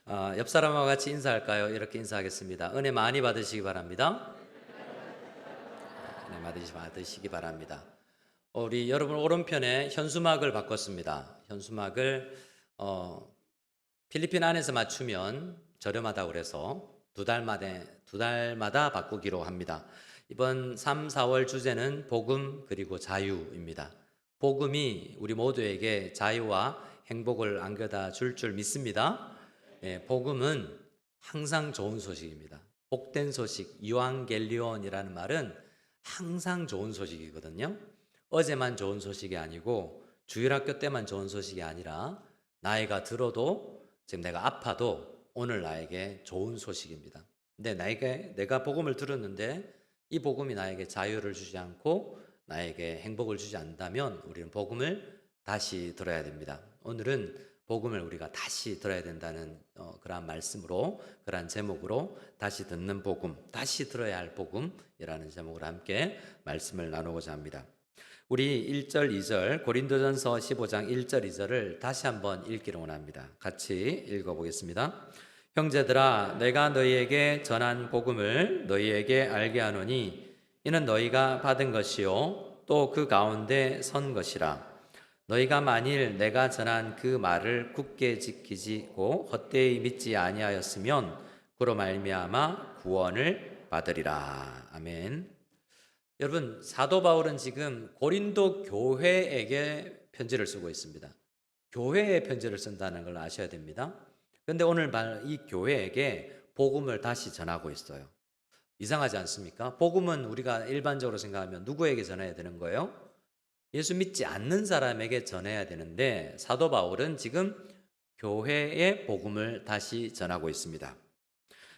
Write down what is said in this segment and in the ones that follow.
옆 사람과 같이 인사할까요? 이렇게 인사하겠습니다. 은혜 많이 받으시기 바랍니다. 은혜 받으시기 바랍니다. 우리 여러분 오른편에 현수막을 바꿨습니다. 현수막을 필리핀 안에서 맞추면 저렴하다고 그래서 두 달마다 바꾸기로 합니다. 이번 3, 4월 주제는 복음 그리고 자유입니다. 복음이 우리 모두에게 자유와 행복을 안겨다 줄 믿습니다. 복음은 항상 좋은 소식입니다. 복된 소식, 유앙겔리온이라는 말은 항상 좋은 소식이거든요. 어제만 좋은 소식이 아니고 주일학교 때만 좋은 소식이 아니라 나이가 들어도 지금 내가 아파도 오늘 나에게 좋은 소식입니다. 근데 내가 복음을 들었는데 이 복음이 나에게 자유를 주지 않고 나에게 행복을 주지 않는다면 우리는 복음을 다시 들어야 됩니다. 오늘은 복음을 우리가 다시 들어야 된다는 그러한 말씀으로, 그러한 제목으로 다시 듣는 복음, 다시 들어야 할 복음이라는 제목으로 함께 말씀을 나누고자 합니다. 우리 1절, 2절 고린도전서 15장 1절, 2절을 다시 한번 읽기를 원합니다. 같이 읽어보겠습니다. 형제들아, 내가 너희에게 전한 복음을 너희에게 알게 하노니 이는 너희가 받은 것이요 또 그 가운데 선 것이라. 너희가 만일 내가 전한 그 말을 굳게 지키고 헛되이 믿지 아니하였으면 그로 말미암아 구원을 받으리라. 아멘. 여러분, 사도 바울은 지금 고린도 교회에게 편지를 쓰고 있습니다. 교회에 편지를 쓴다는 걸 아셔야 됩니다. 그런데 오늘 이 교회에게 복음을 다시 전하고 있어요. 이상하지 않습니까? 복음은 우리가 일반적으로 생각하면 누구에게 전해야 되는 거예요? 예수 믿지 않는 사람에게 전해야 되는데 사도 바울은 지금 교회의 복음을 다시 전하고 있습니다.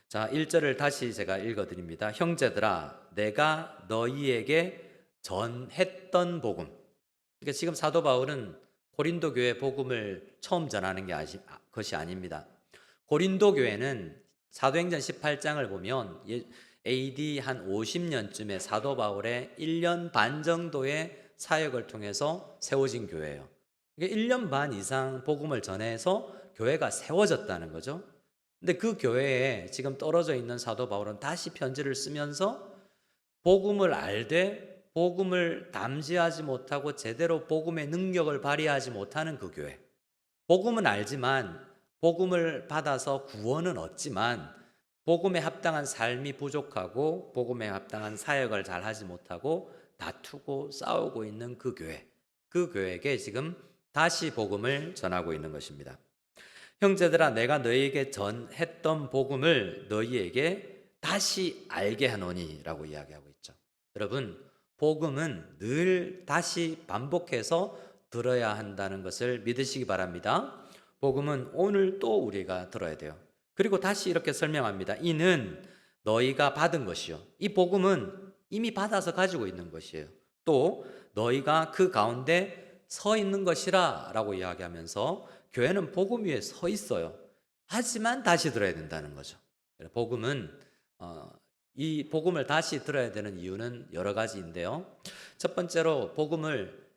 자, 1절을 다시 제가 읽어드립니다. 형제들아, 내가 너희에게 전했던 복음. 그러니까 지금 사도 바울은 고린도 교회 복음을 처음 전하는 것이 아닙니다. 고린도 교회는 사도행전 18장을 보면 AD 한 50년쯤에 사도 바울의 1년 반 정도의 사역을 통해서 세워진 교회예요. 그러니까 1년 반 이상 복음을 전해서 교회가 세워졌다는 거죠. 근데 그 교회에 지금 떨어져 있는 사도 바울은 다시 편지를 쓰면서 복음을 알되 복음을 담지하지 못하고 제대로 복음의 능력을 발휘하지 못하는 그 교회. 복음은 알지만 복음을 받아서 구원은 얻지만 복음에 합당한 삶이 부족하고 복음에 합당한 사역을 잘 하지 못하고 다투고 싸우고 있는 그 교회. 그 교회에게 지금 다시 복음을 전하고 있는 것입니다. 형제들아, 내가 너희에게 전했던 복음을 너희에게 다시 알게 하노니 라고 이야기하고 있죠. 여러분, 복음은 늘 다시 반복해서 들어야 한다는 것을 믿으시기 바랍니다. 복음은 오늘 또 우리가 들어야 돼요. 그리고 다시 이렇게 설명합니다. 이는 너희가 받은 것이요. 이 복음은 이미 받아서 가지고 있는 것이에요. 또 너희가 그 가운데 서 있는 것이라 라고 이야기하면서 교회는 복음 위에 서 있어요. 하지만 다시 들어야 된다는 거죠. 복음은 이 복음을 다시 들어야 되는 이유는 여러 가지인데요. 첫 번째로 복음을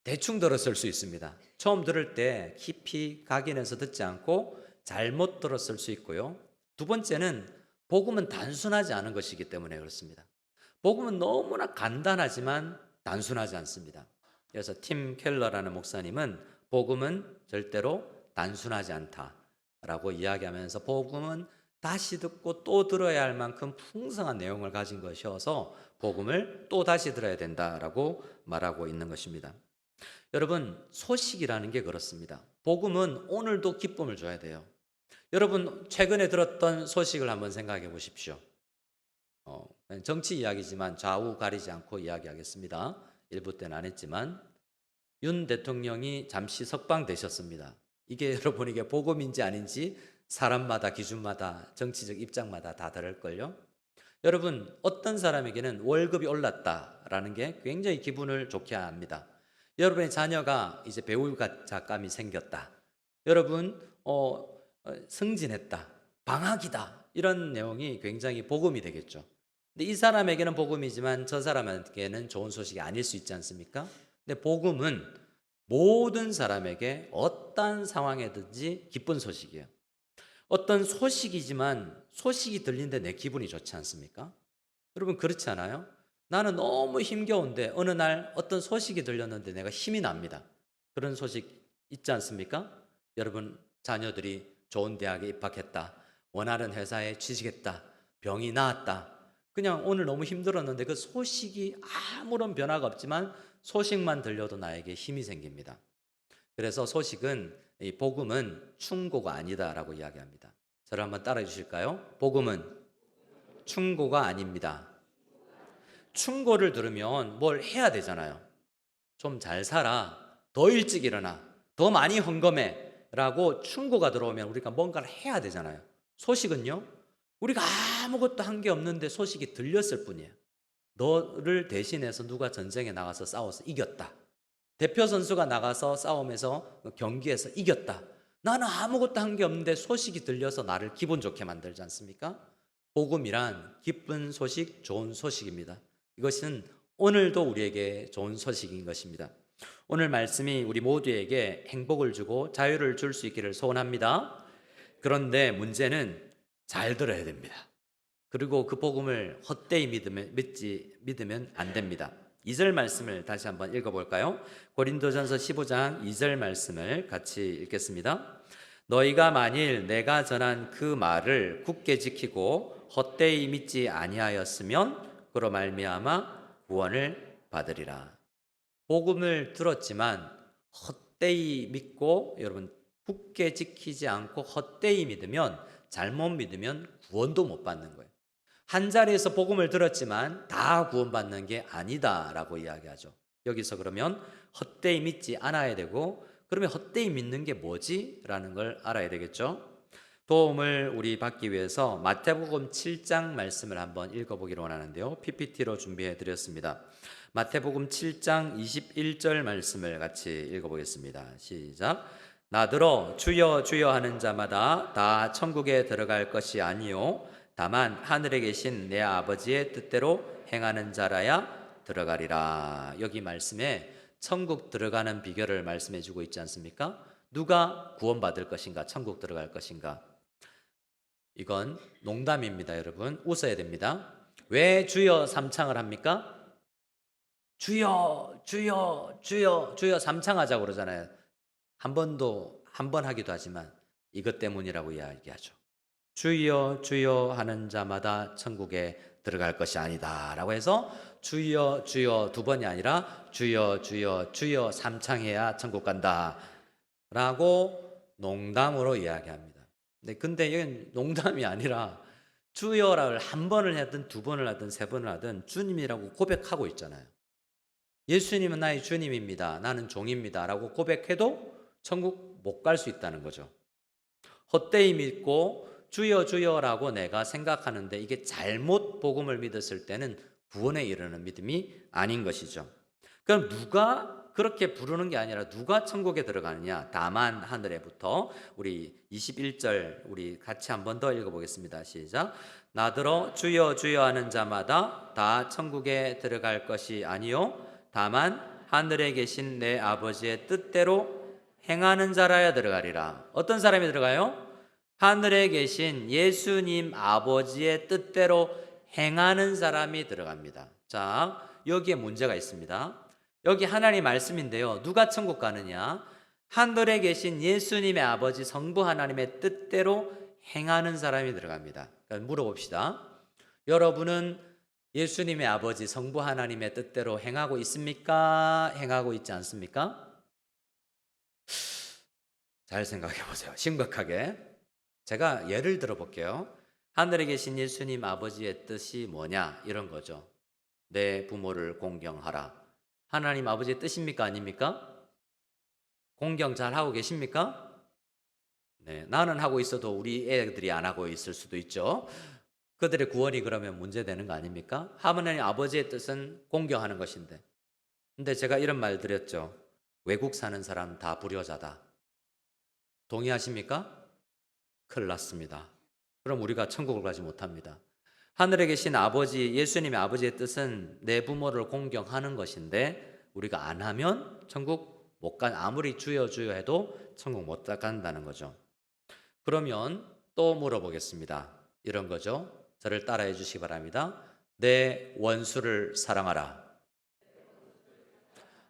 대충 들었을 수 있습니다. 처음 들을 때 깊이 각인해서 듣지 않고 잘못 들었을 수 있고요. 두 번째는 복음은 단순하지 않은 것이기 때문에 그렇습니다. 복음은 너무나 간단하지만 단순하지 않습니다. 그래서 팀 켈러라는 목사님은 복음은 절대로 단순하지 않다라고 이야기하면서 복음은 다시 듣고 또 들어야 할 만큼 풍성한 내용을 가진 것이어서 복음을 또 다시 들어야 된다라고 말하고 있는 것입니다. 여러분, 소식이라는 게 그렇습니다. 복음은 오늘도 기쁨을 줘야 돼요. 여러분, 최근에 들었던 소식을 한번 생각해 보십시오. 정치 이야기지만 좌우 가리지 않고 이야기하겠습니다. 일부 때는 안 했지만 윤 대통령이 잠시 석방되셨습니다. 이게 여러분 이게 복음인지 아닌지 사람마다 기준마다 정치적 입장마다 다 다를걸요. 여러분, 어떤 사람에게는 월급이 올랐다라는 게 굉장히 기분을 좋게 합니다. 여러분의 자녀가 이제 배우가 작감이 생겼다. 여러분 승진했다. 방학이다. 이런 내용이 굉장히 복음이 되겠죠. 근데 이 사람에게는 복음이지만 저 사람에게는 좋은 소식이 아닐 수 있지 않습니까? 근데 복음은 모든 사람에게 어떠한 상황에든지 기쁜 소식이에요. 어떤 소식이지만 소식이 들리는데 내 기분이 좋지 않습니까? 여러분 그렇지 않아요? 나는 너무 힘겨운데 어느 날 어떤 소식이 들렸는데 내가 힘이 납니다. 그런 소식 있지 않습니까? 여러분 자녀들이 좋은 대학에 입학했다. 원하는 회사에 취직했다. 병이 나았다. 그냥 오늘 너무 힘들었는데 그 소식이 아무런 변화가 없지만 소식만 들려도 나에게 힘이 생깁니다. 그래서 소식은 이 복음은 충고가 아니다라고 이야기합니다. 저를 한번 따라해 주실까요? 복음은 충고가 아닙니다. 충고를 들으면 뭘 해야 되잖아요. 좀 잘 살아. 더 일찍 일어나. 더 많이 헌금해. 라고 충고가 들어오면 우리가 뭔가를 해야 되잖아요. 소식은요? 우리가 아무것도 한 게 없는데 소식이 들렸을 뿐이에요. 너를 대신해서 누가 전쟁에 나가서 싸워서 이겼다. 대표 선수가 나가서 싸움에서 경기에서 이겼다. 나는 아무것도 한 게 없는데 소식이 들려서 나를 기분 좋게 만들지 않습니까? 복음이란 기쁜 소식, 좋은 소식입니다. 이것은 오늘도 우리에게 좋은 소식인 것입니다. 오늘 말씀이 우리 모두에게 행복을 주고 자유를 줄 수 있기를 소원합니다. 그런데 문제는 잘 들어야 됩니다. 그리고 그 복음을 헛되이 믿으면 안 됩니다. 2절 말씀을 다시 한번 읽어볼까요? 고린도전서 15장 2절 말씀을 같이 읽겠습니다. 너희가 만일 내가 전한 그 말을 굳게 지키고 헛되이 믿지 아니하였으면 그로 말미암아 구원을 받으리라. 복음을 들었지만 헛되이 믿고 여러분 굳게 지키지 않고 헛되이 믿으면 잘못 믿으면 구원도 못 받는 거예요. 한 자리에서 복음을 들었지만 다 구원받는 게 아니다라고 이야기하죠. 여기서 그러면 헛되이 믿지 않아야 되고 그러면 헛되이 믿는 게 뭐지? 라는 걸 알아야 되겠죠. 도움을 우리 받기 위해서 마태복음 7장 말씀을 한번 읽어보기로 원하는데요. PPT로 준비해 드렸습니다. 마태복음 7장 21절 말씀을 같이 읽어보겠습니다. 시작. 나더러 주여 주여 하는 자마다 다 천국에 들어갈 것이 아니요 다만 하늘에 계신 내 아버지의 뜻대로 행하는 자라야 들어가리라. 여기 말씀에 천국 들어가는 비결을 말씀해 주고 있지 않습니까? 누가 구원받을 것인가? 천국 들어갈 것인가? 이건 농담입니다, 여러분. 웃어야 됩니다. 왜 주여 삼창을 합니까? 주여 주여 주여 주여 삼창하자고 그러잖아요. 한 번 하기도 하지만 이것 때문이라고 이야기하죠. 주여 주여 하는 자마다 천국에 들어갈 것이 아니다 라고 해서 주여 주여 두 번이 아니라 주여 주여 주여 삼창해야 천국 간다 라고 농담으로 이야기합니다. 근데 이건 농담이 아니라 주여를 한 번을 하든 두 번을 하든 세 번을 하든 주님이라고 고백하고 있잖아요. 예수님은 나의 주님입니다. 나는 종입니다. 라고 고백해도 천국 못 갈 수 있다는 거죠. 헛되이 믿고 주여 주여라고 내가 생각하는데 이게 잘못 복음을 믿었을 때는 구원에 이르는 믿음이 아닌 것이죠. 그럼 누가 그렇게 부르는 게 아니라 누가 천국에 들어가느냐? 다만 하늘에부터. 우리 21절 우리 같이 한 번 더 읽어보겠습니다. 시작. 나더러 주여 주여 하는 자마다 다 천국에 들어갈 것이 아니요 다만 하늘에 계신 내 아버지의 뜻대로 행하는 자라야 들어가리라. 어떤 사람이 들어가요? 하늘에 계신 예수님 아버지의 뜻대로 행하는 사람이 들어갑니다. 자, 여기에 문제가 있습니다. 여기 하나님 말씀인데요. 누가 천국 가느냐? 하늘에 계신 예수님의 아버지 성부 하나님의 뜻대로 행하는 사람이 들어갑니다. 그러니까 물어봅시다. 여러분은 예수님의 아버지 성부 하나님의 뜻대로 행하고 있습니까? 행하고 있지 않습니까? 잘 생각해 보세요. 심각하게. 제가 예를 들어 볼게요. 하늘에 계신 예수님 아버지의 뜻이 뭐냐? 이런 거죠. 내 부모를 공경하라. 하나님 아버지의 뜻입니까? 아닙니까? 공경 잘 하고 계십니까? 네, 나는 하고 있어도 우리 애들이 안 하고 있을 수도 있죠. 그들의 구원이 그러면 문제되는 거 아닙니까? 하나님 아버지의 뜻은 공경하는 것인데. 근데 제가 이런 말 드렸죠. 외국 사는 사람 다 불효자다. 동의하십니까? 큰일 났습니다. 그럼 우리가 천국을 가지 못합니다. 하늘에 계신 아버지, 예수님의 아버지의 뜻은 내 부모를 공경하는 것인데 우리가 안 하면 천국 못 간, 아무리 주여 주여 해도 천국 못 간다는 거죠. 그러면 또 물어보겠습니다. 이런 거죠. 저를 따라해 주시기 바랍니다. 내 원수를 사랑하라.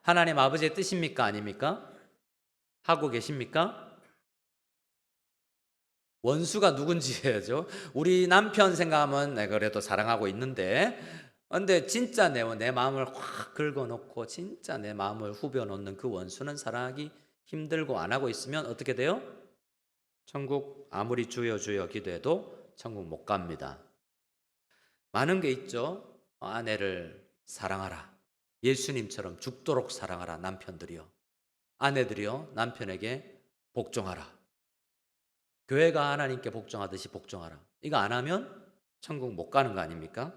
하나님 아버지의 뜻입니까? 아닙니까? 하고 계십니까? 원수가 누군지 해야죠. 우리 남편 생각하면 내가 그래도 사랑하고 있는데, 근데 진짜 내 마음을 확 긁어놓고 진짜 내 마음을 후벼놓는 그 원수는 사랑하기 힘들고 안 하고 있으면 어떻게 돼요? 천국 아무리 주여 주여 기도해도 천국 못 갑니다. 많은 게 있죠. 아내를 사랑하라. 예수님처럼 죽도록 사랑하라. 남편들이요. 아내들이요. 남편에게 복종하라. 교회가 하나님께 복종하듯이 복종하라. 이거 안 하면 천국 못 가는 거 아닙니까?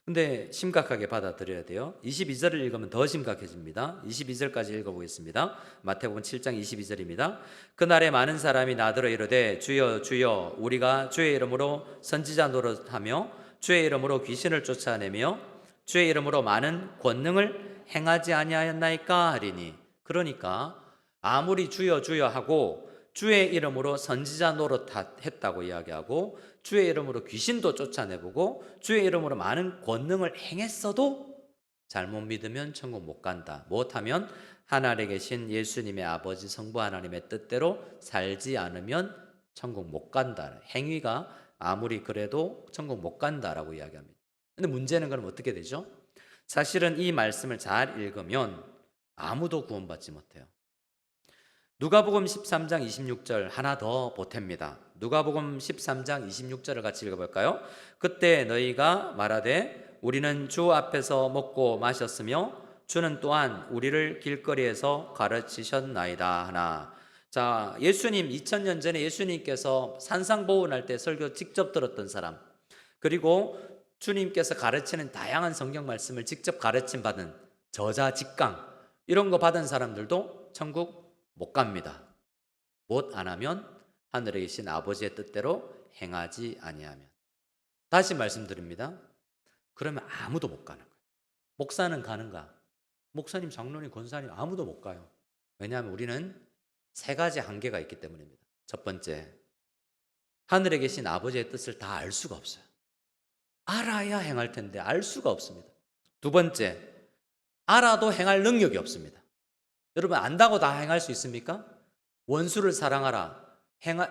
근데 심각하게 받아들여야 돼요. 22절을 읽으면 더 심각해집니다. 22절까지 읽어보겠습니다. 마태복음 7장 22절입니다. 그날에 많은 사람이 나더러 이르되 주여 주여 우리가 주의 이름으로 선지자 노릇하며 주의 이름으로 귀신을 쫓아내며 주의 이름으로 많은 권능을 행하지 아니하였나이까 하리니. 그러니까 아무리 주여 주여 하고 주의 이름으로 선지자 노릇했다고 이야기하고 주의 이름으로 귀신도 쫓아내보고 주의 이름으로 많은 권능을 행했어도 잘못 믿으면 천국 못 간다. 못하면 하늘에 계신 예수님의 아버지 성부 하나님의 뜻대로 살지 않으면 천국 못 간다. 행위가 아무리 그래도 천국 못 간다라고 이야기합니다. 근데 문제는 그럼 어떻게 되죠? 사실은 이 말씀을 잘 읽으면 아무도 구원받지 못해요. 누가복음 13장 26절 하나 더 보탭니다. 누가복음 13장 26절을 같이 읽어볼까요? 그때 너희가 말하되 우리는 주 앞에서 먹고 마셨으며 주는 또한 우리를 길거리에서 가르치셨나이다 하나. 자, 예수님 2000년 전에 예수님께서 산상보훈할 때 설교 직접 들었던 사람, 그리고 주님께서 가르치는 다양한 성경 말씀을 직접 가르침 받은 저자 직강, 이런 거 받은 사람들도 천국 못 갑니다. 못 안 하면 하늘에 계신 아버지의 뜻대로 행하지 아니하면. 다시 말씀드립니다. 그러면 아무도 못 가는 거예요. 목사는 가는가? 목사님, 장로님, 권사님 아무도 못 가요. 왜냐하면 우리는 세 가지 한계가 있기 때문입니다. 첫 번째, 하늘에 계신 아버지의 뜻을 다 알 수가 없어요. 알아야 행할 텐데 알 수가 없습니다. 두 번째, 알아도 행할 능력이 없습니다. 여러분, 안다고 다 행할 수 있습니까? 원수를 사랑하라.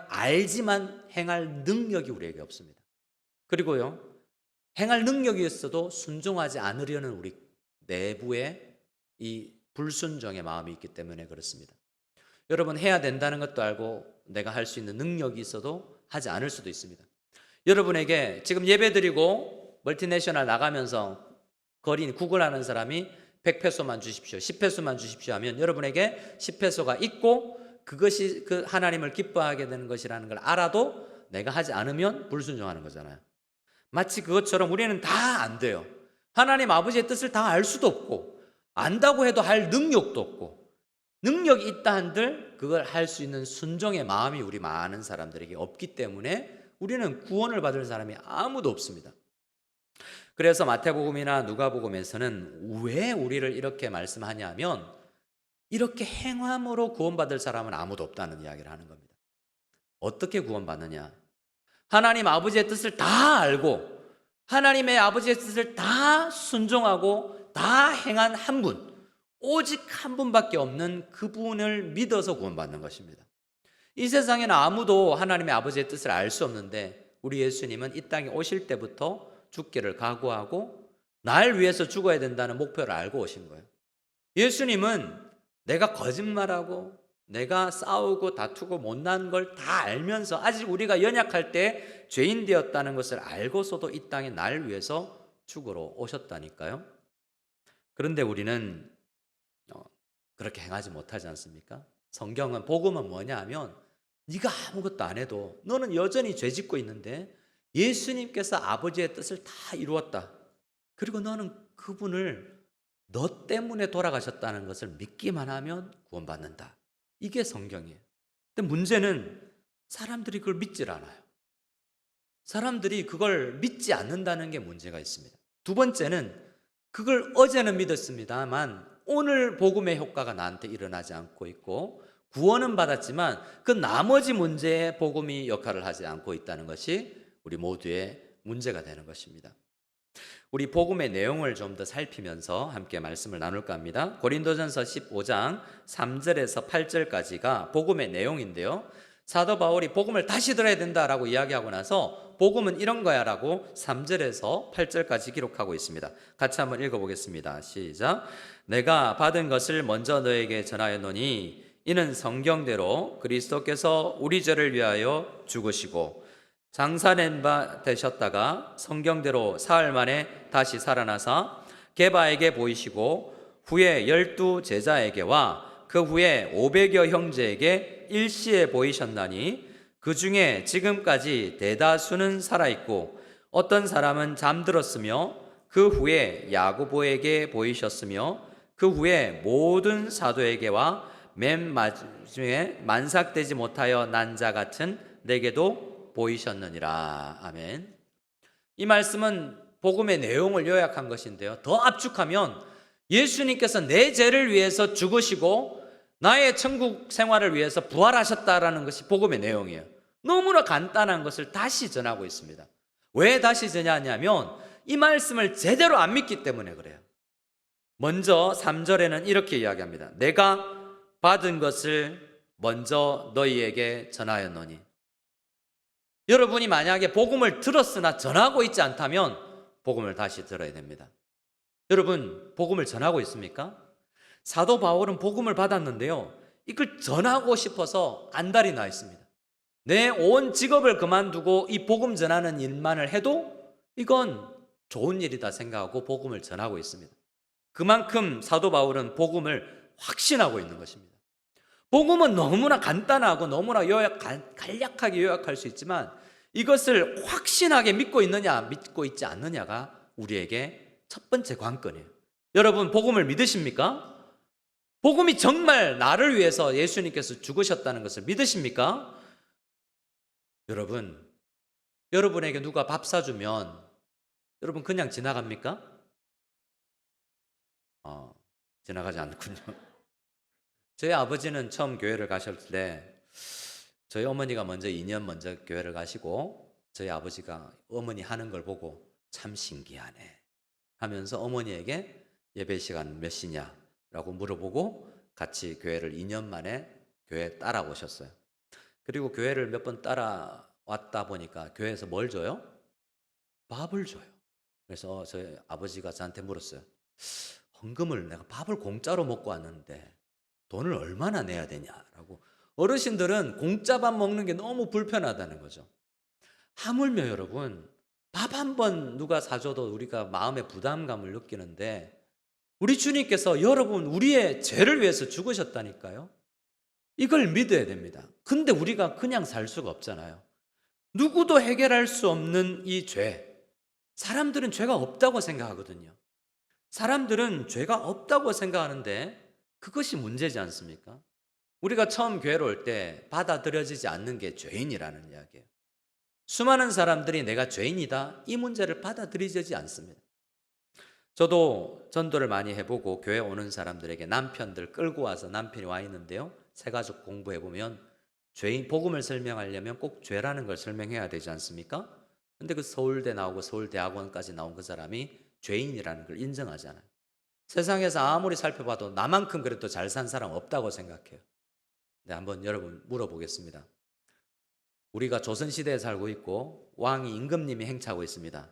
알지만 행할 능력이 우리에게 없습니다. 그리고요, 행할 능력이 있어도 순종하지 않으려는 우리 내부의 이 불순종의 마음이 있기 때문에 그렇습니다. 여러분, 해야 된다는 것도 알고 내가 할 수 있는 능력이 있어도 하지 않을 수도 있습니다. 여러분에게 지금 예배드리고 멀티내셔널 나가면서 거리인 구글하는 사람이 100페소만 주십시오, 10페소만 주십시오 하면 여러분에게 10페소가 있고 그것이 그 하나님을 기뻐하게 되는 것이라는 걸 알아도 내가 하지 않으면 불순종하는 거잖아요. 마치 그것처럼 우리는 다 안 돼요. 하나님 아버지의 뜻을 다 알 수도 없고 안다고 해도 할 능력도 없고, 능력이 있다 한들 그걸 할 수 있는 순종의 마음이 우리 많은 사람들에게 없기 때문에 우리는 구원을 받을 사람이 아무도 없습니다. 그래서 마태복음이나 누가복음에서는 왜 우리를 이렇게 말씀하냐면 이렇게 행함으로 구원받을 사람은 아무도 없다는 이야기를 하는 겁니다. 어떻게 구원받느냐? 하나님 아버지의 뜻을 다 알고 하나님의 아버지의 뜻을 다 순종하고 다 행한 한 분, 오직 한 분밖에 없는 그분을 믿어서 구원받는 것입니다. 이 세상에는 아무도 하나님의 아버지의 뜻을 알 수 없는데 우리 예수님은 이 땅에 오실 때부터 죽기를 각오하고 날 위해서 죽어야 된다는 목표를 알고 오신 거예요. 예수님은 내가 거짓말하고 내가 싸우고 다투고 못난 걸 다 알면서 아직 우리가 연약할 때 죄인 되었다는 것을 알고서도 이 땅에 날 위해서 죽으러 오셨다니까요. 그런데 우리는 그렇게 행하지 못하지 않습니까? 성경은, 복음은 뭐냐 하면 네가 아무것도 안 해도 너는 여전히 죄 짓고 있는데 예수님께서 아버지의 뜻을 다 이루었다. 그리고 너는 그분을 너 때문에 돌아가셨다는 것을 믿기만 하면 구원받는다. 이게 성경이에요. 근데 문제는 사람들이 그걸 믿질 않아요. 사람들이 그걸 믿지 않는다는 게 문제가 있습니다. 두 번째는 그걸 어제는 믿었습니다만 오늘 복음의 효과가 나한테 일어나지 않고 있고 구원은 받았지만 그 나머지 문제에 복음이 역할을 하지 않고 있다는 것이 우리 모두의 문제가 되는 것입니다. 우리 복음의 내용을 좀 더 살피면서 함께 말씀을 나눌까 합니다. 고린도전서 15장 3절에서 8절까지가 복음의 내용인데요. 사도 바울이 복음을 다시 들어야 된다라고 이야기하고 나서 복음은 이런 거야 라고 3절에서 8절까지 기록하고 있습니다. 같이 한번 읽어보겠습니다. 시작. 내가 받은 것을 먼저 너에게 전하였노니 이는 성경대로 그리스도께서 우리 죄를 위하여 죽으시고 장사낸 바 되셨다가 성경대로 사흘 만에 다시 살아나사 게바에게 보이시고 후에 12 제자에게와 그 후에 500여 형제에게 일시에 보이셨나니 그 중에 지금까지 대다수는 살아있고 어떤 사람은 잠들었으며 그 후에 야고보에게 보이셨으며 그 후에 모든 사도에게와 맨 마지막에 만삭되지 못하여 난 자 같은 내게도 보이셨느니라. 아멘. 이 말씀은 복음의 내용을 요약한 것인데요. 더 압축하면 예수님께서 내 죄를 위해서 죽으시고 나의 천국 생활을 위해서 부활하셨다라는 것이 복음의 내용이에요. 너무나 간단한 것을 다시 전하고 있습니다. 왜 다시 전하냐면 이 말씀을 제대로 안 믿기 때문에 그래요. 먼저 3절에는 이렇게 이야기합니다. 내가 받은 것을 먼저 너희에게 전하였노니. 여러분이 만약에 복음을 들었으나 전하고 있지 않다면 복음을 다시 들어야 됩니다. 여러분, 복음을 전하고 있습니까? 사도 바울은 복음을 받았는데요, 이걸 전하고 싶어서 안달이 나 있습니다. 내 온 직업을 그만두고 이 복음 전하는 일만을 해도 이건 좋은 일이다 생각하고 복음을 전하고 있습니다. 그만큼 사도 바울은 복음을 확신하고 있는 것입니다. 복음은 너무나 간단하고 너무나 간략하게 요약할 수 있지만 이것을 확신하게 믿고 있느냐 믿고 있지 않느냐가 우리에게 첫 번째 관건이에요. 여러분, 복음을 믿으십니까? 복음이 정말 나를 위해서 예수님께서 죽으셨다는 것을 믿으십니까? 여러분, 여러분에게 누가 밥 사주면 여러분 그냥 지나갑니까? 지나가지 않군요. 저희 아버지는 처음 교회를 가실 때 저희 어머니가 먼저 2년 먼저 교회를 가시고 저희 아버지가 어머니 하는 걸 보고 참 신기하네 하면서 어머니에게 예배 시간 몇 시냐라고 물어보고 같이 교회를 2년 만에 교회에 따라오셨어요. 그리고 교회를 몇 번 따라왔다 보니까 교회에서 뭘 줘요? 밥을 줘요. 그래서 저희 아버지가 저한테 물었어요. 헌금을 내가 밥을 공짜로 먹고 왔는데 돈을 얼마나 내야 되냐라고. 어르신들은 공짜 밥 먹는 게 너무 불편하다는 거죠. 하물며 여러분, 밥 한 번 누가 사줘도 우리가 마음의 부담감을 느끼는데 우리 주님께서 여러분 우리의 죄를 위해서 죽으셨다니까요. 이걸 믿어야 됩니다. 근데 우리가 그냥 살 수가 없잖아요. 누구도 해결할 수 없는 이 죄. 사람들은 죄가 없다고 생각하거든요. 사람들은 죄가 없다고 생각하는데 그것이 문제지 않습니까? 우리가 처음 교회로 올 때 받아들여지지 않는 게 죄인이라는 이야기예요. 수많은 사람들이 내가 죄인이다 이 문제를 받아들이지 않습니다. 저도 전도를 많이 해보고 교회 오는 사람들에게 남편들 끌고 와서 남편이 와 있는데요, 새가족 공부해보면 죄인 복음을 설명하려면 꼭 죄라는 걸 설명해야 되지 않습니까? 근데 그 서울대 나오고 서울대학원까지 나온 그 사람이 죄인이라는 걸 인정하잖아요. 세상에서 아무리 살펴봐도 나만큼 그래도 잘 산 사람 없다고 생각해요. 네, 한번 여러분 물어보겠습니다. 우리가 조선시대에 살고 있고 왕이 임금님이 행차하고 있습니다.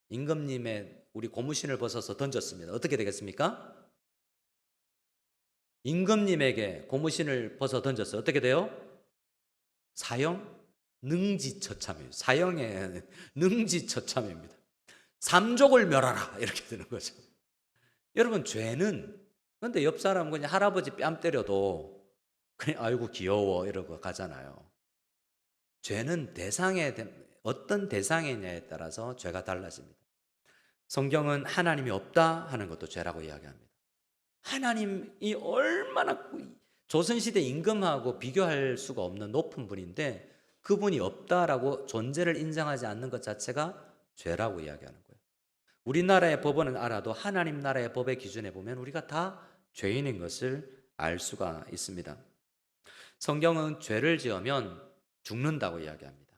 임금님의 우리 고무신을 벗어서 던졌습니다. 어떻게 되겠습니까? 임금님에게 고무신을 벗어 던졌어요. 어떻게 돼요? 사형 능지처참이에요. 사형의 능지처참입니다. 삼족을 멸하라 이렇게 되는 거죠. 여러분, 죄는, 그런데 옆 사람은 그냥 할아버지 뺨 때려도 그냥 아이고 귀여워 이러고 가잖아요. 죄는 어떤 대상이냐에 따라서 죄가 달라집니다. 성경은 하나님이 없다 하는 것도 죄라고 이야기합니다. 하나님이 얼마나 조선시대 임금하고 비교할 수가 없는 높은 분인데 그분이 없다라고 존재를 인정하지 않는 것 자체가 죄라고 이야기하는 거예요. 우리나라의 법원은 알아도 하나님 나라의 법의 기준에 보면 우리가 다 죄인인 것을 알 수가 있습니다. 성경은 죄를 지으면 죽는다고 이야기합니다.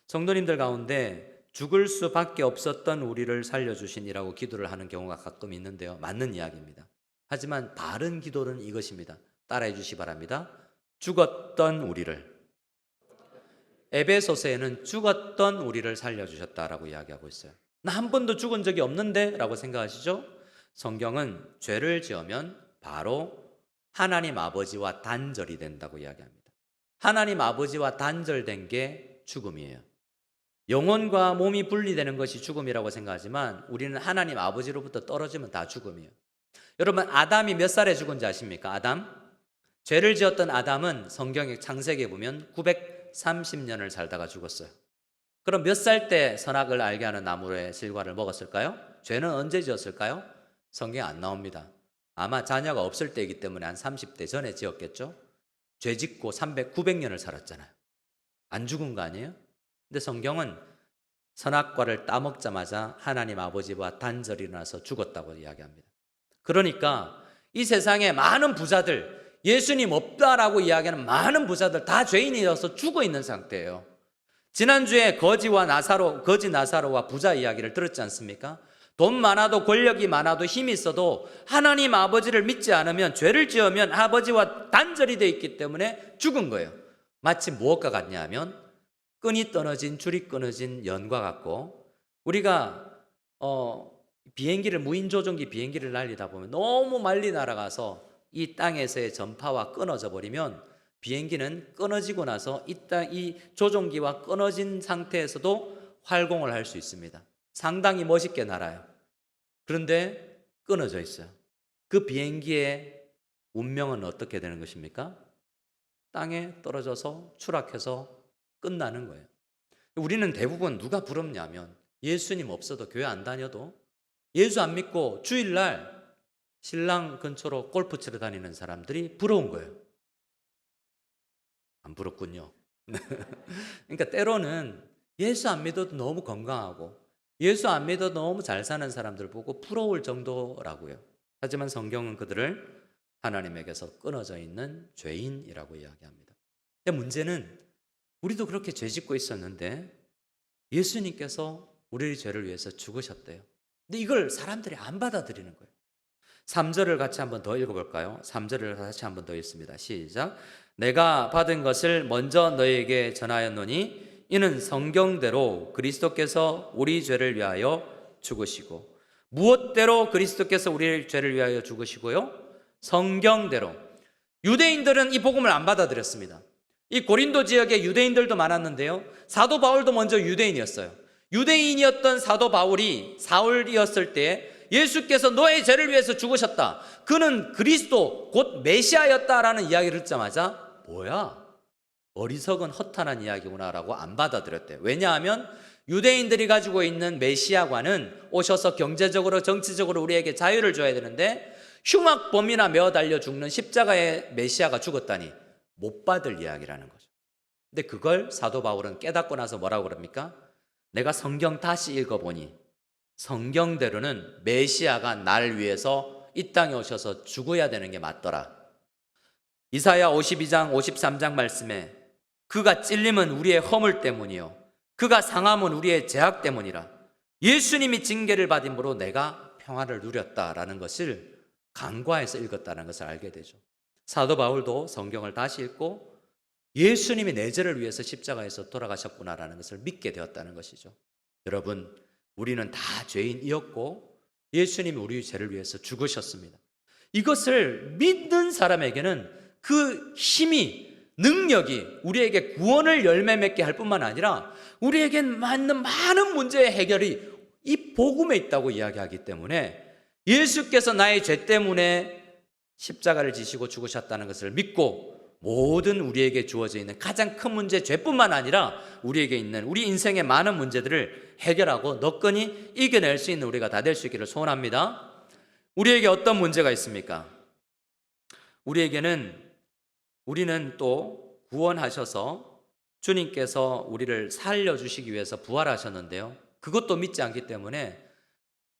성도님들 가운데 죽을 수밖에 없었던 우리를 살려주시니라고 기도를 하는 경우가 가끔 있는데요. 맞는 이야기입니다. 하지만 바른 기도는 이것입니다. 따라해 주시기 바랍니다. 죽었던 우리를, 에베소서에는 죽었던 우리를 살려주셨다라고 이야기하고 있어요. 나 한 번도 죽은 적이 없는데? 라고 생각하시죠? 성경은 죄를 지으면 바로 하나님 아버지와 단절이 된다고 이야기합니다. 하나님 아버지와 단절된 게 죽음이에요. 영혼과 몸이 분리되는 것이 죽음이라고 생각하지만 우리는 하나님 아버지로부터 떨어지면 다 죽음이에요. 여러분, 아담이 몇 살에 죽은지 아십니까? 아담? 죄를 지었던 아담은 성경의 창세기에 보면 930년을 살다가 죽었어요. 그럼 몇 살 때 선악을 알게 하는 나무의 실과를 먹었을까요? 죄는 언제 지었을까요? 성경에 안 나옵니다. 아마 자녀가 없을 때이기 때문에 한 30대 전에 지었겠죠? 죄 짓고 900년을 살았잖아요. 안 죽은 거 아니에요? 근데 성경은 선악과를 따먹자마자 하나님 아버지와 단절이 일어나서 죽었다고 이야기합니다. 그러니까 이 세상에 많은 부자들, 예수님 없다라고 이야기하는 많은 부자들 다 죄인이어서 죽어 있는 상태예요. 지난주에 거지 나사로와 부자 이야기를 들었지 않습니까? 돈 많아도 권력이 많아도 힘이 있어도 하나님 아버지를 믿지 않으면, 죄를 지으면 아버지와 단절이 되어 있기 때문에 죽은 거예요. 마치 무엇과 같냐 하면 끈이 떨어진, 줄이 끊어진 연과 같고, 우리가 비행기를, 무인조종기 비행기를 날리다 보면 너무 멀리 날아가서 이 땅에서의 전파와 끊어져 버리면 비행기는 끊어지고 나서 이 조종기와 끊어진 상태에서도 활공을 할 수 있습니다. 상당히 멋있게 날아요. 그런데 끊어져 있어요. 그 비행기의 운명은 어떻게 되는 것입니까? 땅에 떨어져서 추락해서 끝나는 거예요. 우리는 대부분 누가 부럽냐면 예수님 없어도 교회 안 다녀도, 예수 안 믿고 주일날 신랑 근처로 골프 치러 다니는 사람들이 부러운 거예요. 안 부럽군요. 그러니까 때로는 예수 안 믿어도 너무 건강하고 예수 안 믿어도 너무 잘 사는 사람들 보고 부러울 정도라고요. 하지만 성경은 그들을 하나님에게서 끊어져 있는 죄인이라고 이야기합니다. 근데 문제는 우리도 그렇게 죄 짓고 있었는데 예수님께서 우리의 죄를 위해서 죽으셨대요. 근데 이걸 사람들이 안 받아들이는 거예요. 3절을 같이 한번 더 읽어볼까요? 3절을 같이 한번 더 읽습니다. 시작. 내가 받은 것을 먼저 너에게 전하였노니 이는 성경대로 그리스도께서 우리 죄를 위하여 죽으시고, 무엇대로 그리스도께서 우리 죄를 위하여 죽으시고요? 성경대로. 유대인들은 이 복음을 안 받아들였습니다. 이 고린도 지역에 유대인들도 많았는데요, 사도 바울도 먼저 유대인이었어요. 유대인이었던 사도 바울이 사울이었을 때 예수께서 너의 죄를 위해서 죽으셨다, 그는 그리스도 곧 메시아였다라는 이야기를 듣자마자 뭐야, 어리석은 허탄한 이야기구나 라고 안 받아들였대요. 왜냐하면 유대인들이 가지고 있는 메시아관은 오셔서 경제적으로 정치적으로 우리에게 자유를 줘야 되는데, 흉악범이나 매어 달려 죽는 십자가의 메시아가 죽었다니 못 받을 이야기라는 거죠. 근데 그걸 사도 바울은 깨닫고 나서 뭐라고 그럽니까? 내가 성경 다시 읽어보니 성경대로는 메시아가 날 위해서 이 땅에 오셔서 죽어야 되는 게 맞더라. 이사야 52장 53장 말씀에 그가 찔림은 우리의 허물 때문이요 그가 상함은 우리의 죄악 때문이라. 예수님이 징계를 받음으로 내가 평화를 누렸다라는 것을 간과해서 읽었다는 것을 알게 되죠. 사도 바울도 성경을 다시 읽고 예수님이 내 죄를 위해서 십자가에서 돌아가셨구나라는 것을 믿게 되었다는 것이죠. 여러분, 우리는 다 죄인이었고 예수님이 우리 죄를 위해서 죽으셨습니다. 이것을 믿는 사람에게는 그 힘이, 능력이 우리에게 구원을 열매 맺게 할 뿐만 아니라 우리에겐 맞는 많은 문제의 해결이 이 복음에 있다고 이야기하기 때문에, 예수께서 나의 죄 때문에 십자가를 지시고 죽으셨다는 것을 믿고 모든 우리에게 주어져 있는 가장 큰 문제, 죄뿐만 아니라 우리에게 있는 우리 인생의 많은 문제들을 해결하고 너끈히 이겨낼 수 있는 우리가 다 될 수 있기를 소원합니다. 우리에게 어떤 문제가 있습니까? 우리는 또 구원하셔서 주님께서 우리를 살려주시기 위해서 부활하셨는데요, 그것도 믿지 않기 때문에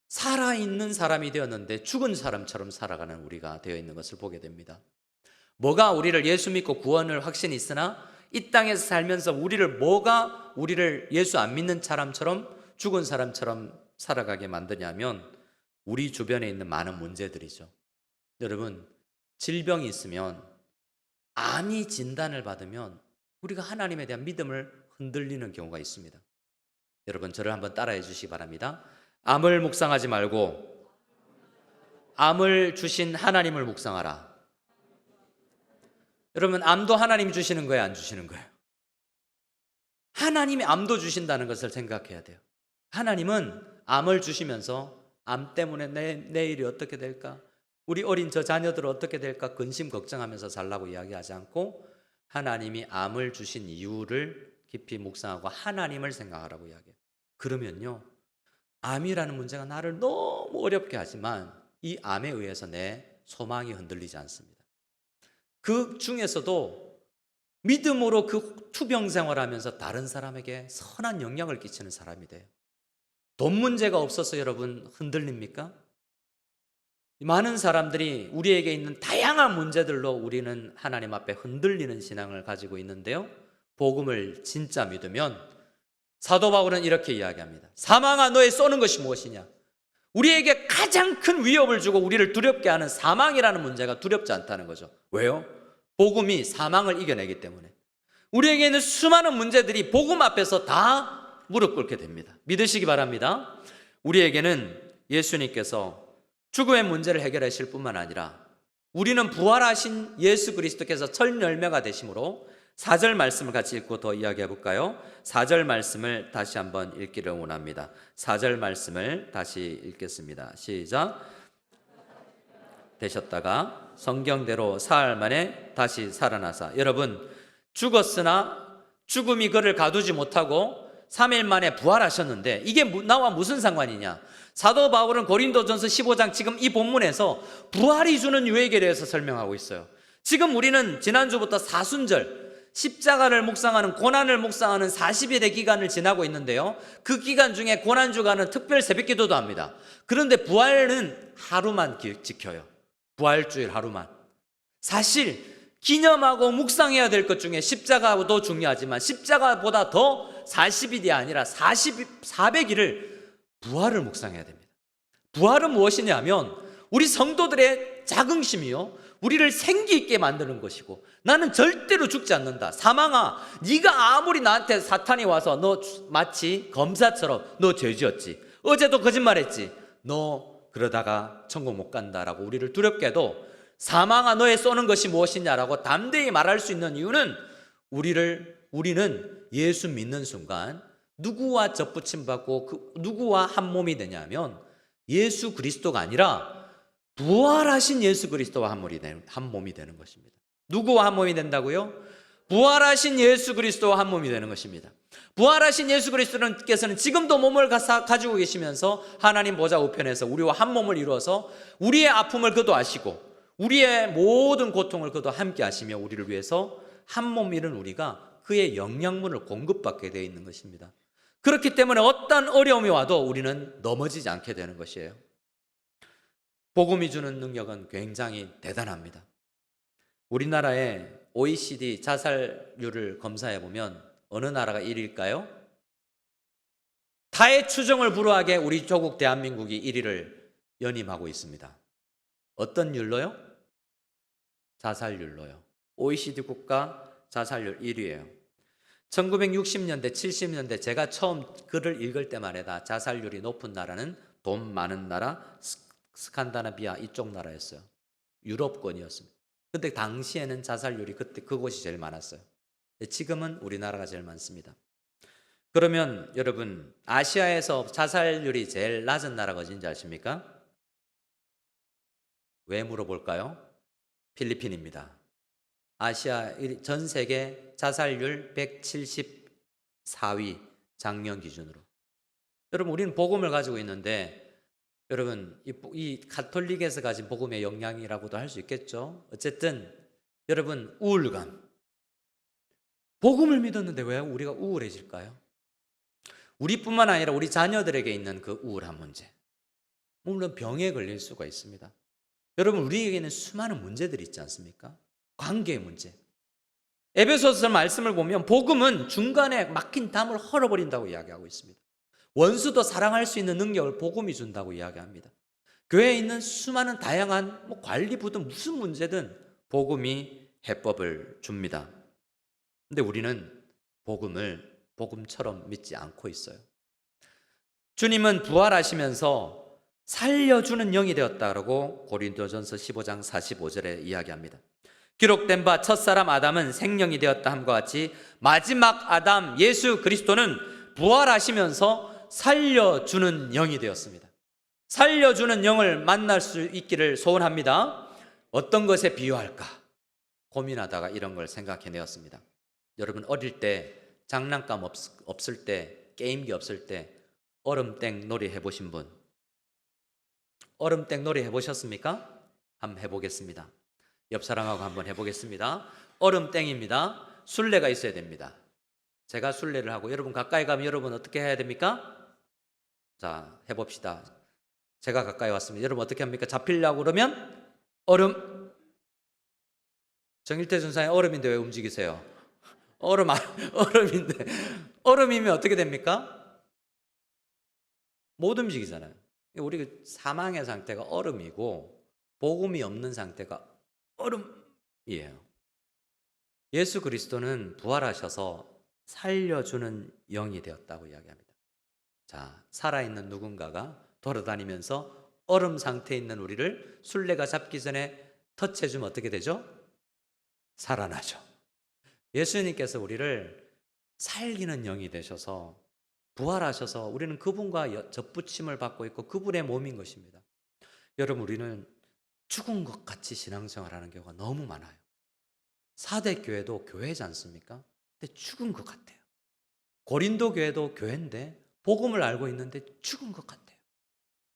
살아있는 사람이 되었는데 죽은 사람처럼 살아가는 우리가 되어 있는 것을 보게 됩니다. 뭐가 우리를 예수 믿고 구원을 확신이 있으나 이 땅에서 살면서 뭐가 우리를 예수 안 믿는 사람처럼 죽은 사람처럼 살아가게 만드냐면 우리 주변에 있는 많은 문제들이죠. 여러분, 질병이 있으면 암이 진단을 받으면 우리가 하나님에 대한 믿음을 흔들리는 경우가 있습니다. 여러분, 저를 한번 따라해 주시기 바랍니다. 암을 묵상하지 말고 암을 주신 하나님을 묵상하라. 여러분, 암도 하나님이 주시는 거예요, 안 주시는 거예요? 하나님이 암도 주신다는 것을 생각해야 돼요. 하나님은 암을 주시면서 암 때문에 내일이 어떻게 될까? 우리 어린 저 자녀들 어떻게 될까? 근심 걱정하면서 살라고 이야기하지 않고 하나님이 암을 주신 이유를 깊이 묵상하고 하나님을 생각하라고 이야기해요. 그러면요, 암이라는 문제가 나를 너무 어렵게 하지만 이 암에 의해서 내 소망이 흔들리지 않습니다. 그 중에서도 믿음으로 그 투병 생활하면서 다른 사람에게 선한 영향을 끼치는 사람이 돼요. 돈 문제가 없어서 여러분 흔들립니까? 많은 사람들이 우리에게 있는 다양한 문제들로 우리는 하나님 앞에 흔들리는 신앙을 가지고 있는데요, 복음을 진짜 믿으면 사도 바울은 이렇게 이야기합니다. 사망아, 너의 쏘는 것이 무엇이냐? 우리에게 가장 큰 위협을 주고 우리를 두렵게 하는 사망이라는 문제가 두렵지 않다는 거죠. 왜요? 복음이 사망을 이겨내기 때문에. 우리에게 있는 수많은 문제들이 복음 앞에서 다 무릎 꿇게 됩니다. 믿으시기 바랍니다. 우리에게는 예수님께서 죽음의 문제를 해결하실 뿐만 아니라 우리는 부활하신 예수 그리스도께서 첫 열매가 되심으로 4절 말씀을 같이 읽고 더 이야기해 볼까요? 4절 말씀을 다시 한번 읽기를 원합니다. 4절 말씀을 다시 읽겠습니다. 시작. 되셨다가 성경대로 사흘 만에 다시 살아나사. 여러분, 죽었으나 죽음이 그를 가두지 못하고 3일 만에 부활하셨는데 이게 나와 무슨 상관이냐? 사도 바울은 고린도전서 15장 지금 이 본문에서 부활이 주는 유익에 대해서 설명하고 있어요. 지금 우리는 지난주부터 사순절, 십자가를 묵상하는, 고난을 묵상하는 40일의 기간을 지나고 있는데요, 그 기간 중에 고난주간은 특별 새벽기도도 합니다. 그런데 부활은 하루만 지켜요. 부활주일 하루만. 사실 기념하고 묵상해야 될 것 중에 십자가도 중요하지만 십자가보다 더 40일이 아니라 400일을 부활을 묵상해야 됩니다. 부활은 무엇이냐면 우리 성도들의 자긍심이요, 우리를 생기 있게 만드는 것이고, 나는 절대로 죽지 않는다. 사망아, 네가 아무리 나한테 사탄이 와서 너 마치 검사처럼 너 죄 지었지, 어제도 거짓말했지, 너 그러다가 천국 못 간다라고 우리를 두렵게 해도 사망아, 너의 쏘는 것이 무엇이냐라고 담대히 말할 수 있는 이유는 우리는 예수 믿는 순간 누구와 접붙임 받고 누구와 한 몸이 되냐면 예수 그리스도가 아니라 부활하신 예수 그리스도와 한 몸이 되는 것입니다. 누구와 한 몸이 된다고요? 부활하신 예수 그리스도와 한 몸이 되는 것입니다. 부활하신 예수 그리스도께서는 지금도 몸을 가지고 계시면서 하나님 보좌 우편에서 우리와 한 몸을 이루어서 우리의 아픔을 그도 아시고 우리의 모든 고통을 그도 함께 하시며 우리를 위해서 한 몸 이룬 우리가 그의 영양분을 공급받게 되어 있는 것입니다. 그렇기 때문에 어떤 어려움이 와도 우리는 넘어지지 않게 되는 것이에요. 복음이 주는 능력은 굉장히 대단합니다. 우리나라의 OECD 자살률을 검사해 보면 어느 나라가 1위일까요? 타의 추종을 불허하게 우리 조국 대한민국이 1위를 연임하고 있습니다. 어떤 율로요? 자살률로요. OECD 국가 자살률 1위예요. 1960년대, 70년대 제가 처음 글을 읽을 때만 해도 자살률이 높은 나라는 돈 많은 나라, 스칸다나비아 이쪽 나라였어요. 유럽권이었습니다. 근데 당시에는 자살률이 그곳이 제일 많았어요. 지금은 우리나라가 제일 많습니다. 그러면 여러분, 아시아에서 자살률이 제일 낮은 나라가 어딘지 아십니까? 왜 물어볼까요? 필리핀입니다. 아시아 전 세계 자살률 174위, 작년 기준으로. 여러분, 우리는 복음을 가지고 있는데 여러분, 이 가톨릭에서 가진 복음의 영향이라고도 할 수 있겠죠. 어쨌든 여러분, 우울감. 복음을 믿었는데 왜 우리가 우울해질까요? 우리뿐만 아니라 우리 자녀들에게 있는 그 우울한 문제. 물론 병에 걸릴 수가 있습니다. 여러분, 우리에게는 수많은 문제들이 있지 않습니까? 관계의 문제. 에베소서 말씀을 보면 복음은 중간에 막힌 담을 헐어버린다고 이야기하고 있습니다. 원수도 사랑할 수 있는 능력을 복음이 준다고 이야기합니다. 교회에 있는 수많은 다양한 관리 부든 무슨 문제든 복음이 해법을 줍니다. 근데 우리는 복음을 복음처럼 믿지 않고 있어요. 주님은 부활하시면서 살려주는 영이 되었다라고 고린도전서 15장 45절에 이야기합니다. 기록된 바 첫사람 아담은 생명이 되었다 함과 같이 마지막 아담 예수 그리스도는 부활하시면서 살려주는 영이 되었습니다. 살려주는 영을 만날 수 있기를 소원합니다. 어떤 것에 비유할까 고민하다가 이런 걸 생각해내었습니다. 여러분 어릴 때 장난감 없을 때, 게임기 없을 때 얼음땡 놀이 해보신 분? 얼음땡 놀이 해보셨습니까? 한번 해보겠습니다. 옆 사람하고 한번 해보겠습니다. 얼음땡입니다. 술래가 있어야 됩니다. 제가 술래를 하고 여러분 가까이 가면 여러분 어떻게 해야 됩니까? 자, 해봅시다. 제가 가까이 왔습니다. 여러분 어떻게 합니까? 잡히려고 그러면 얼음. 정일태 준사님 얼음인데 왜 움직이세요? 얼음인데 얼음이면 어떻게 됩니까? 못 움직이잖아요. 우리 사망의 상태가 얼음이고 복음이 없는 상태가 얼음이에요. 예수 그리스도는 부활하셔서 살려주는 영이 되었다고 이야기합니다. 자, 살아있는 누군가가 돌아다니면서 얼음 상태에 있는 우리를 술래가 잡기 전에 터치해주면 어떻게 되죠? 살아나죠. 예수님께서 우리를 살리는 영이 되셔서 부활하셔서 우리는 그분과 접붙임을 받고 있고 그분의 몸인 것입니다. 여러분 우리는 죽은 것 같이 신앙생활하는 경우가 너무 많아요. 4대 교회도 교회지 않습니까? 근데 죽은 것 같아요. 고린도 교회도 교회인데 복음을 알고 있는데 죽은 것 같아요.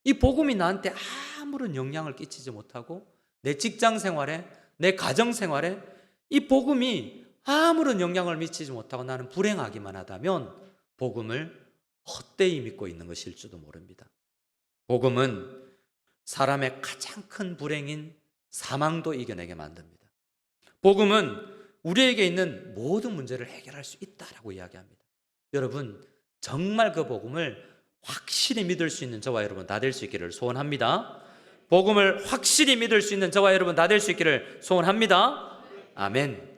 이 복음이 나한테 아무런 영향을 끼치지 못하고 내 직장 생활에, 내 가정 생활에 이 복음이 아무런 영향을 미치지 못하고 나는 불행하기만 하다면 복음을 헛되이 믿고 있는 것일지도 모릅니다. 복음은 사람의 가장 큰 불행인 사망도 이겨내게 만듭니다. 복음은 우리에게 있는 모든 문제를 해결할 수 있다라고 이야기합니다. 여러분 정말 그 복음을 확실히 믿을 수 있는 저와 여러분 다 될 수 있기를 소원합니다. 복음을 확실히 믿을 수 있는 저와 여러분 다 될 수 있기를 소원합니다. 아멘.